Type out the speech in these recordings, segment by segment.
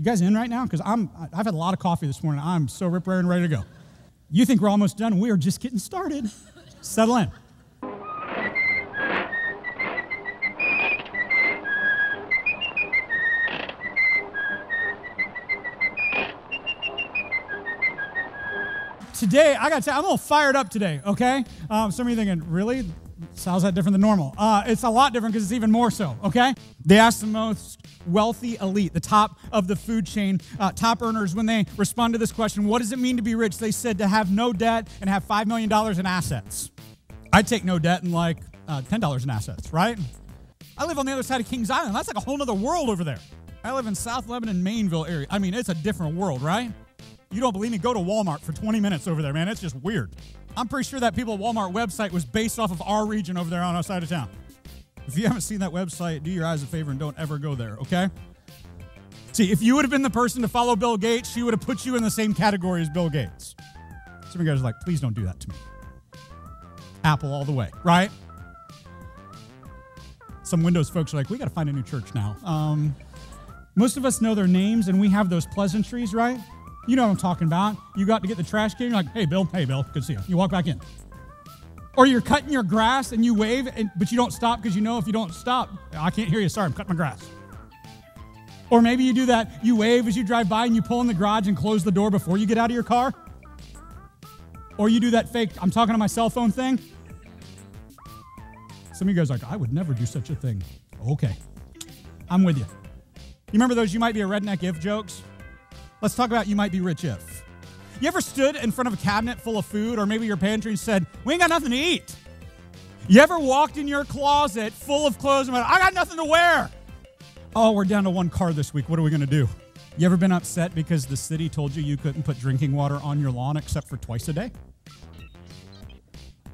You guys in right now? Because I've had a lot of coffee this morning. I'm so rip-raring ready to go. You think we're almost done? We are just getting started. Settle in. Today, I got to tell you, I'm a little fired up today, okay? Some of you thinking, really? How's that different than normal? It's a lot different because it's even more so, okay? They asked the most wealthy elite, the top of the food chain, top earners, when they respond to this question, what does it mean to be rich? They said to have no debt and have $5 million in assets. I'd take no debt and like $10 in assets, right? I live on the other side of Kings Island. That's like a whole other world over there. I live in South Lebanon, Mainville area. I mean, it's a different world, right? You don't believe me? Go to Walmart for 20 minutes over there, man. It's just weird. I'm pretty sure that people at Walmart website was based off of our region over there on our side of town. If you haven't seen that website, do your eyes a favor and don't ever go there, okay? See, if you would have been the person to follow Bill Gates, she would have put you in the same category as Bill Gates. Some of you guys are like, please don't do that to me. Apple all the way, right? Some Windows folks are like, we got to find a new church now. Most of us know their names, and we have those pleasantries, right? You know what I'm talking about. You got to get the trash can, you're like, hey, Bill, good to see you. You walk back in. Or you're cutting your grass and you wave, but you don't stop because you know if you don't stop, I can't hear you, sorry, I'm cutting my grass. Or maybe you do that, you wave as you drive by and you pull in the garage and close the door before you get out of your car. Or you do that fake, I'm talking on my cell phone thing. Some of you guys are like, I would never do such a thing. Okay, I'm with you. You remember those you might be a redneck if jokes? Let's talk about you might be rich if. You ever stood in front of a cabinet full of food or maybe your pantry and said, we ain't got nothing to eat? You ever walked in your closet full of clothes and went, I got nothing to wear? Oh, we're down to one car this week. What are we going to do? You ever been upset because the city told you couldn't put drinking water on your lawn except for twice a day?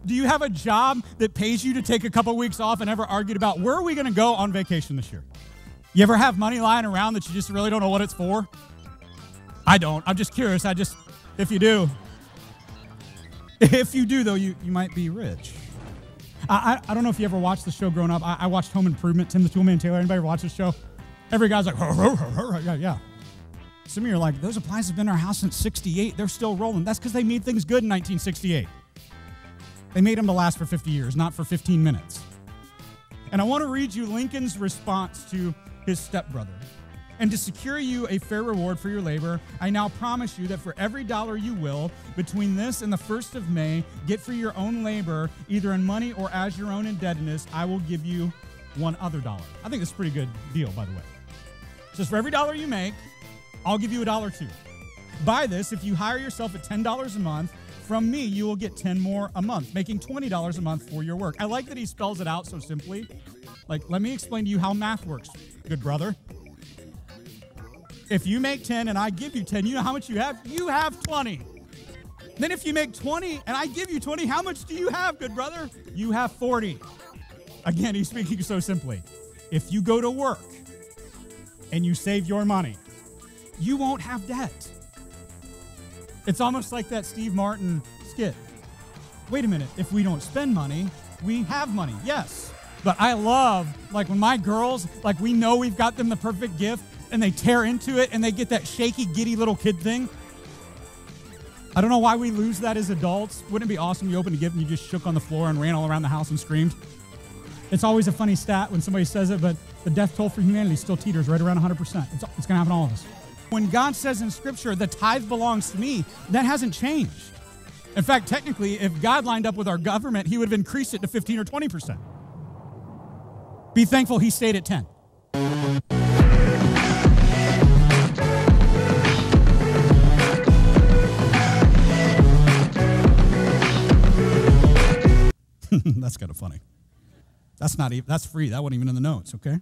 Do you have a job that pays you to take a couple weeks off and ever argued about where are we going to go on vacation this year? You ever have money lying around that you just really don't know what it's for? I don't. I'm just curious. If you do. If you do, though, you might be rich. I don't know if you ever watched the show growing up. I watched Home Improvement, Tim the Toolman Taylor. Anybody ever watch this show? Every guy's like, yeah. Some of you are like, those appliances have been in our house since 68. They're still rolling. That's because they made things good in 1968. They made them to last for 50 years, not for 15 minutes. And I want to read you Lincoln's response to his stepbrother. And to secure you a fair reward for your labor, I now promise you that for every dollar you will, between this and the 1st of May, get for your own labor, either in money or as your own indebtedness, I will give you one other dollar. I think that's a pretty good deal, by the way. It says for every dollar you make, I'll give you $1 too. By this, if you hire yourself at $10 a month, from me, you will get 10 more a month, making $20 a month for your work. I like that he spells it out so simply. Like, let me explain to you how math works, good brother. If you make 10 and I give you 10, you know how much you have? You have 20. Then if you make 20 and I give you 20, how much do you have, good brother? You have 40. Again, he's speaking so simply. If you go to work and you save your money, you won't have debt. It's almost like that Steve Martin skit. Wait a minute, if we don't spend money, we have money. Yes. But I love, like when my girls, like we know we've got them the perfect gift, and they tear into it, and they get that shaky, giddy little kid thing. I don't know why we lose that as adults. Wouldn't it be awesome you opened a gift and you just shook on the floor and ran all around the house and screamed? It's always a funny stat when somebody says it, but the death toll for humanity still teeters right around 100%. It's going to happen to all of us. When God says in Scripture, the tithe belongs to me, that hasn't changed. In fact, technically, if God lined up with our government, he would have increased it to 15 or 20%. Be thankful he stayed at 10. That's kind of funny. That's free. That wasn't even in the notes, okay?